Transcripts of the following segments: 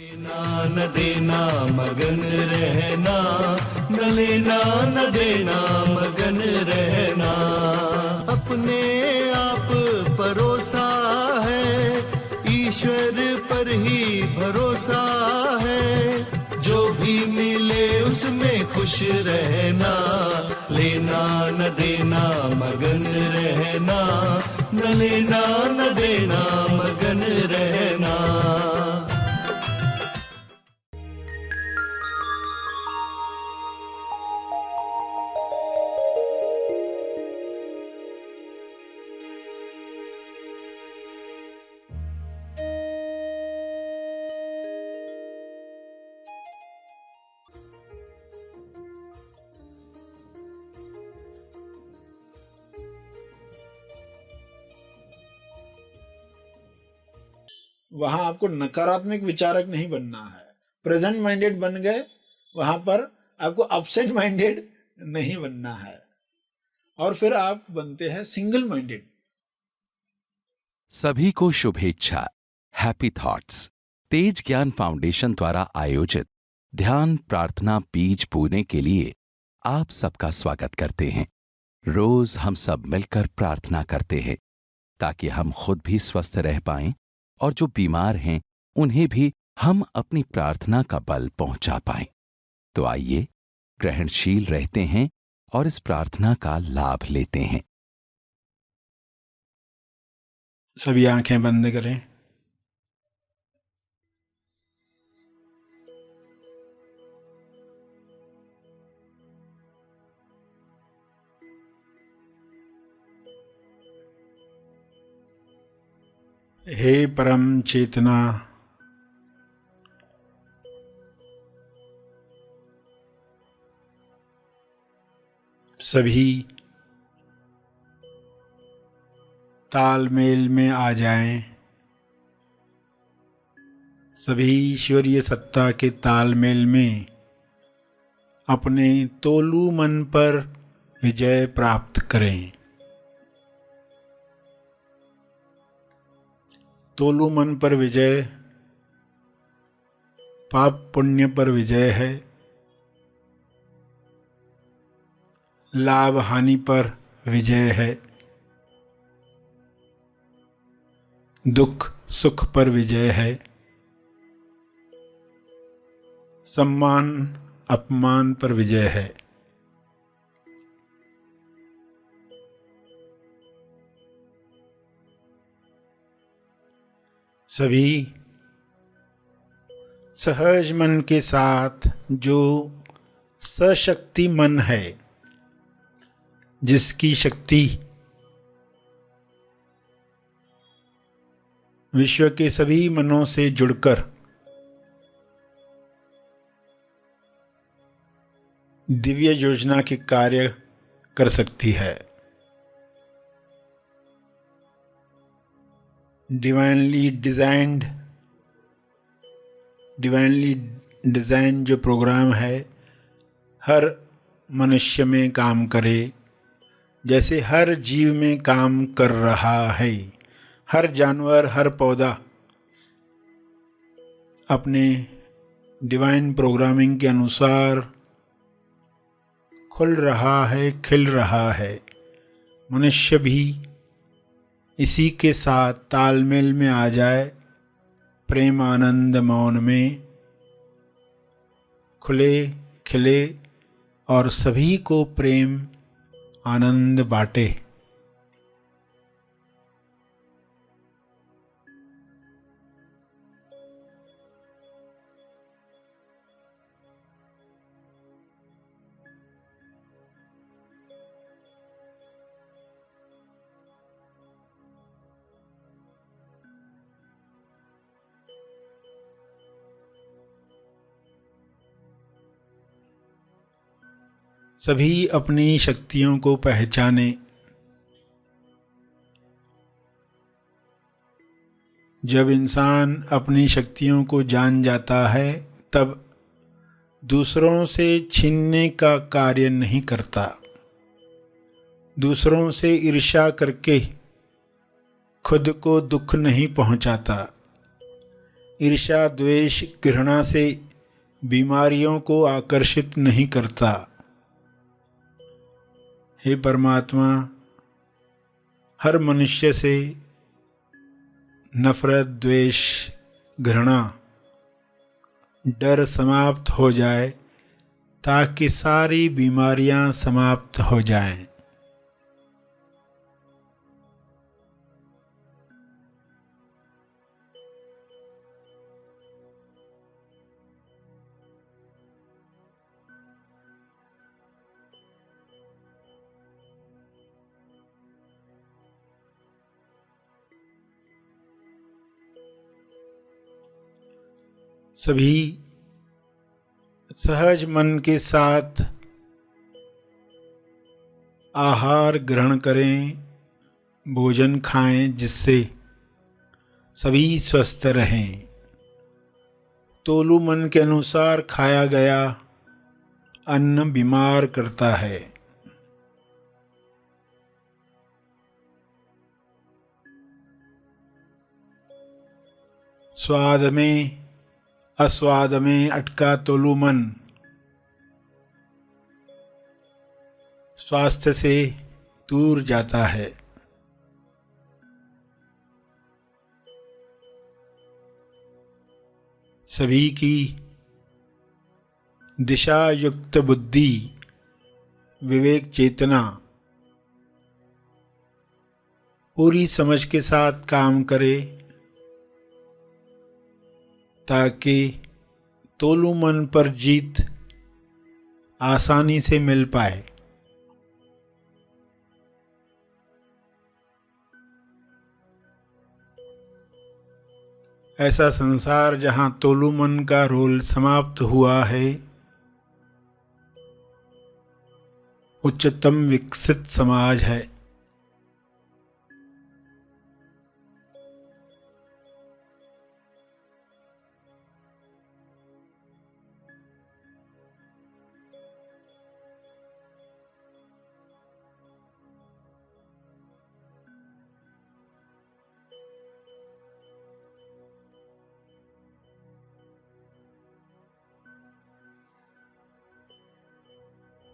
लेना न देना मगन रहना, न लेना न देना मगन रहना। अपने आप परोसा है, ईश्वर पर ही भरोसा है। जो भी मिले उसमें खुश रहना, लेना न देना मगन रहना, न लेना न देना मगन रहना। वहां आपको नकारात्मक विचारक नहीं बनना है। प्रेजेंट माइंडेड बन गए, वहां पर आपको अपसेट माइंडेड नहीं बनना है। और फिर आप बनते हैं सिंगल माइंडेड। सभी को शुभेच्छा। हैप्पी थॉट्स तेज ज्ञान फाउंडेशन द्वारा आयोजित ध्यान प्रार्थना बीज बोने के लिए आप सबका स्वागत करते हैं। रोज हम सब मिलकर प्रार्थना करते हैं ताकि हम खुद भी स्वस्थ रह पाएं और जो बीमार हैं उन्हें भी हम अपनी प्रार्थना का बल पहुंचा पाएं। तो आइए ग्रहणशील रहते हैं और इस प्रार्थना का लाभ लेते हैं। सभी आंखें बंद करें। हे परम चेतना, सभी तालमेल में आ जाएं। सभी ईश्वरीय सत्ता के तालमेल में अपने तोलू मन पर विजय प्राप्त करें। तोलू मन पर विजय पाप पुण्य पर विजय है, लाभ हानि पर विजय है, दुख सुख पर विजय है, सम्मान अपमान पर विजय है। सभी सहज मन के साथ, जो सशक्ति मन है, जिसकी शक्ति विश्व के सभी मनों से जुड़कर दिव्य योजना के कार्य कर सकती है। डिवाइनली डिजाइन जो प्रोग्राम है हर मनुष्य में काम करे, जैसे हर जीव में काम कर रहा है। हर जानवर, हर पौधा अपने डिवाइन प्रोग्रामिंग के अनुसार खुल रहा है, खिल रहा है। मनुष्य भी इसी के साथ तालमेल में आ जाए, प्रेम आनंद मौन में खुले खिले और सभी को प्रेम आनंद बांटे। सभी अपनी शक्तियों को पहचाने। जब इंसान अपनी शक्तियों को जान जाता है तब दूसरों से छीनने का कार्य नहीं करता, दूसरों से ईर्ष्या करके खुद को दुख नहीं पहुंचाता। ईर्ष्या द्वेष घृणा से बीमारियों को आकर्षित नहीं करता। हे परमात्मा, हर मनुष्य से नफरत द्वेष घृणा डर समाप्त हो जाए ताकि सारी बीमारियां समाप्त हो जाएं। सभी सहज मन के साथ आहार ग्रहण करें, भोजन खाएं, जिससे सभी स्वस्थ रहें। तोलू मन के अनुसार खाया गया अन्न बीमार करता है। स्वाद में अस्वाद में अटका तोलू मन स्वास्थ्य से दूर जाता है। सभी की दिशा युक्त बुद्धि, विवेक चेतना पूरी समझ के साथ काम करे ताकि तोलू मन पर जीत आसानी से मिल पाए। ऐसा संसार जहाँ तोलू मन का रोल समाप्त हुआ है, उच्चतम विकसित समाज है।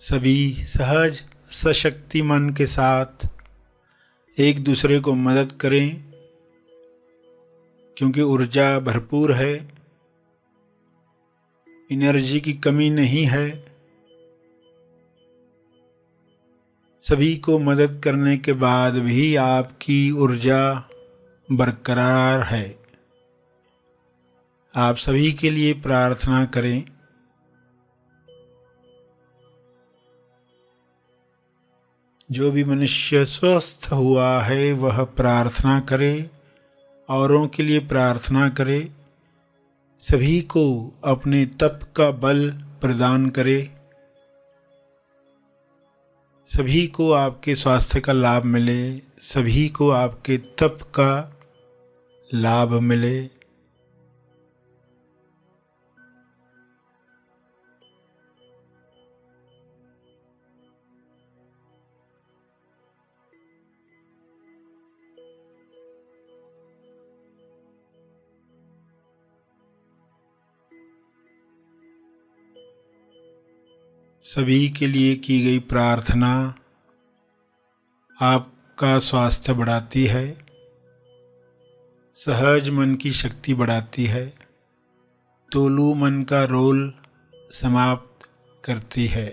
सभी सहज सशक्ति मन के साथ एक दूसरे को मदद करें, क्योंकि ऊर्जा भरपूर है, एनर्जी की कमी नहीं है। सभी को मदद करने के बाद भी आपकी ऊर्जा बरकरार है। आप सभी के लिए प्रार्थना करें। जो भी मनुष्य स्वस्थ हुआ है वह प्रार्थना करे, औरों के लिए प्रार्थना करे, सभी को अपने तप का बल प्रदान करे, सभी को आपके स्वास्थ्य का लाभ मिले, सभी को आपके तप का लाभ मिले। सभी के लिए की गई प्रार्थना आपका स्वास्थ्य बढ़ाती है, सहज मन की शक्ति बढ़ाती है, तोलू मन का रोल समाप्त करती है।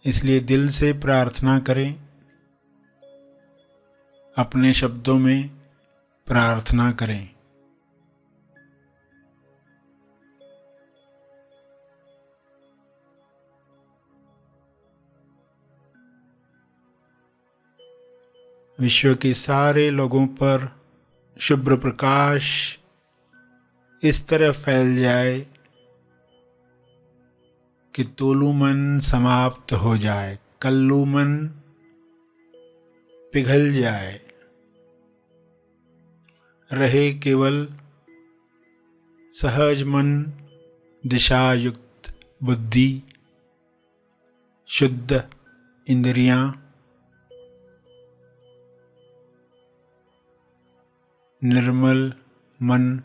इसलिए दिल से प्रार्थना करें, अपने शब्दों में प्रार्थना करें। विश्व के सारे लोगों पर शुभ्र प्रकाश इस तरह फैल जाए कि तोलू मन समाप्त हो जाए, कल्लू मन पिघल जाए, रहे केवल सहज मन, दिशायुक्त बुद्धि, शुद्ध इंद्रियां, निर्मल मन,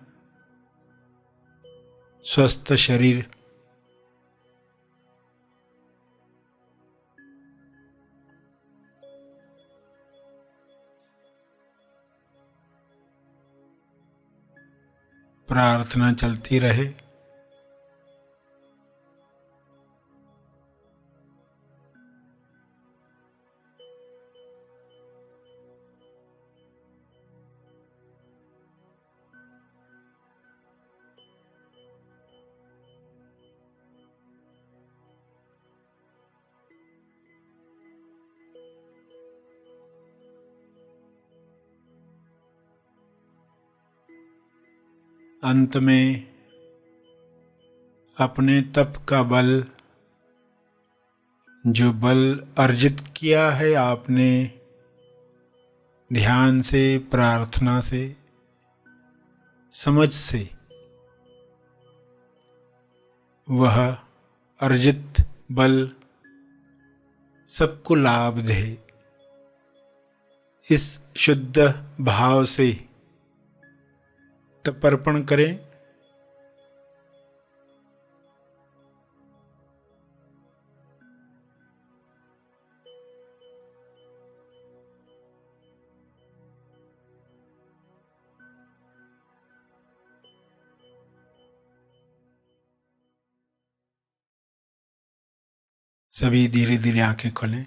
स्वस्थ शरीर, प्रार्थना चलती रहे। अंत में अपने तप का बल, जो बल अर्जित किया है आपने ध्यान से, प्रार्थना से, समझ से, वह अर्जित बल सबको लाभ दे। इस शुद्ध भाव से तर्पण करें। सभी धीरे धीरे आंखें खोलें।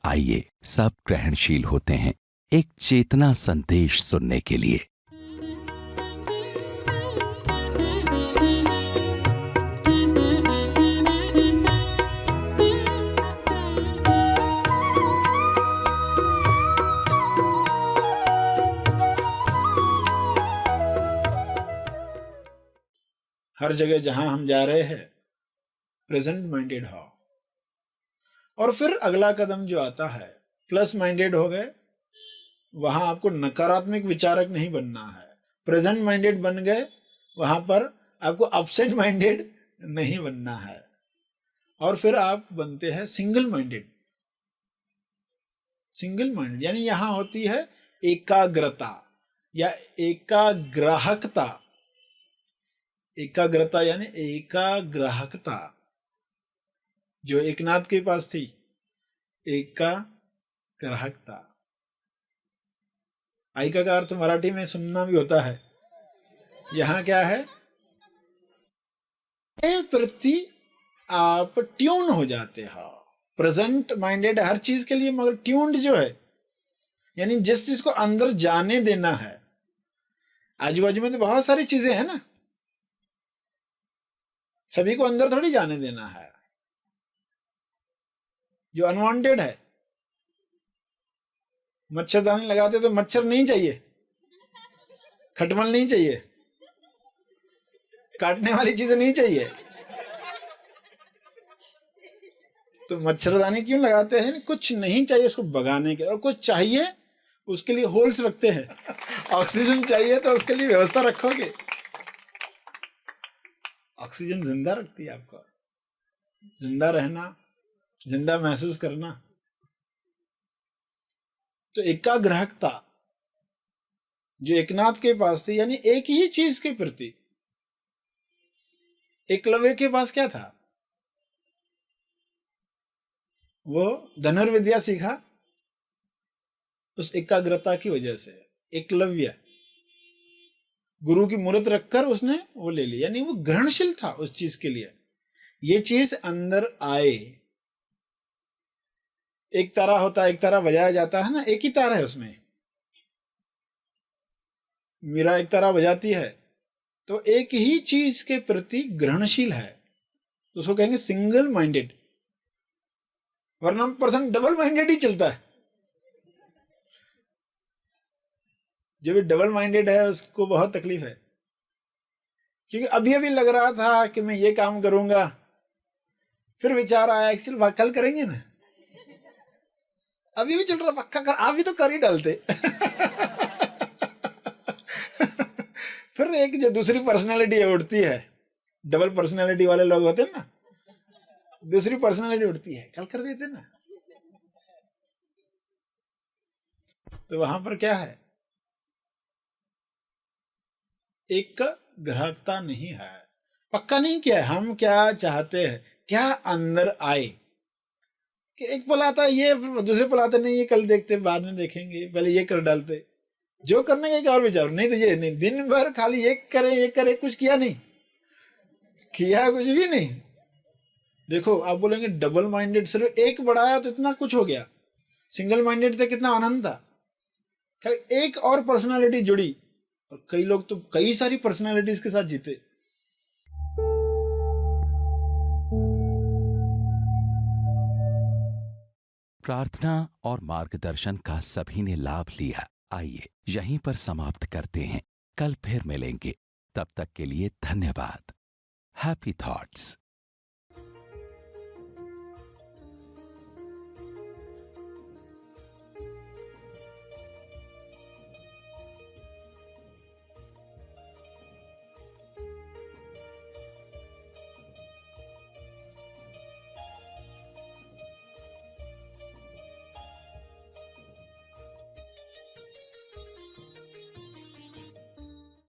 आइए सब ग्रहणशील होते हैं एक चेतना संदेश सुनने के लिए। हर जगह जहां हम जा रहे हैं प्रेजेंट माइंडेड हो, और फिर अगला कदम जो आता है प्लस माइंडेड हो गए। वहां आपको नकारात्मक विचारक नहीं बनना है। प्रेजेंट माइंडेड बन गए, वहां पर आपको अपसेट माइंडेड नहीं बनना है। और फिर आप बनते हैं सिंगल माइंडेड। सिंगल माइंडेड यानी यहां होती है एकाग्रता या एकाग्राहकता। एकाग्रता यानी एकाग्राहकता, जो एकनाथ के पास थी, एकाग्राहकता। आइका का अर्थ मराठी में सुनना भी होता है। यहां क्या है? प्रति आप ट्यून हो जाते हो। प्रेजेंट माइंडेड हर चीज के लिए, मगर ट्यून्ड जो है यानी जिस चीज को अंदर जाने देना है। आजू बाजू में तो बहुत सारी चीजें हैं ना, सभी को अंदर थोड़ी जाने देना है। जो अनवांटेड है, मच्छरदानी लगाते तो मच्छर नहीं चाहिए, खटमल नहीं चाहिए, काटने वाली चीजें नहीं चाहिए, तो मच्छरदानी क्यों लगाते हैं? कुछ नहीं चाहिए उसको भगाने के, और कुछ चाहिए उसके लिए होल्स रखते हैं। ऑक्सीजन चाहिए तो उसके लिए व्यवस्था रखोगे। ऑक्सीजन जिंदा रखती है आपको, जिंदा रहना, जिंदा महसूस करना। तो एकाग्रहकता जो एकनाथ के पास थी, यानी एक ही चीज के प्रति। एकलव्य के पास क्या था? वो धनुर्विद्या सीखा उस एकाग्रता की वजह से। एकलव्य गुरु की मूर्त रखकर उसने वो ले ली, यानी वो ग्रहणशील था उस चीज के लिए। ये चीज अंदर आए। एक तारा होता है, एक तारा बजाया जाता है ना, एक ही तारा है उसमें। मीरा एक तारा बजाती है, तो एक ही चीज के प्रति ग्रहणशील है, तो उसको कहेंगे सिंगल माइंडेड। वरना पर्सन डबल माइंडेड ही चलता है। जो भी डबल माइंडेड है उसको बहुत तकलीफ है, क्योंकि अभी अभी लग रहा था कि मैं ये काम करूंगा, फिर विचार आया एक्चुअली कल करेंगे ना, अभी भी चल रहा पक्का कर, आप भी तो कर ही डालते। फिर एक जो दूसरी पर्सनालिटी उठती है, डबल पर्सनालिटी वाले लोग होते हैं ना, दूसरी पर्सनालिटी उठती है, कल कर देते ना। तो वहां पर क्या है, एक का ग्राहकता नहीं है, पक्का नहीं किया है हम क्या चाहते हैं, क्या अंदर आए कि एक पल आता है ये, दूसरे पल आता नहीं ये कल देखते बाद में देखेंगे, पहले ये कर डालते, जो करने का एक और विचार, नहीं तो ये नहीं, दिन भर खाली ये करे कुछ किया नहीं, किया कुछ भी नहीं। देखो आप बोलेंगे डबल माइंडेड, सिर्फ एक बढ़ाया तो इतना कुछ हो गया, सिंगल माइंडेड थे कितना आनंद था, खाली एक और पर्सनालिटी जुड़ी, और कई लोग तो कई सारी पर्सनालिटीज के साथ जीते। प्रार्थना और मार्गदर्शन का सभी ने लाभ लिया। आइए यहीं पर समाप्त करते हैं, कल फिर मिलेंगे, तब तक के लिए धन्यवाद। Happy thoughts.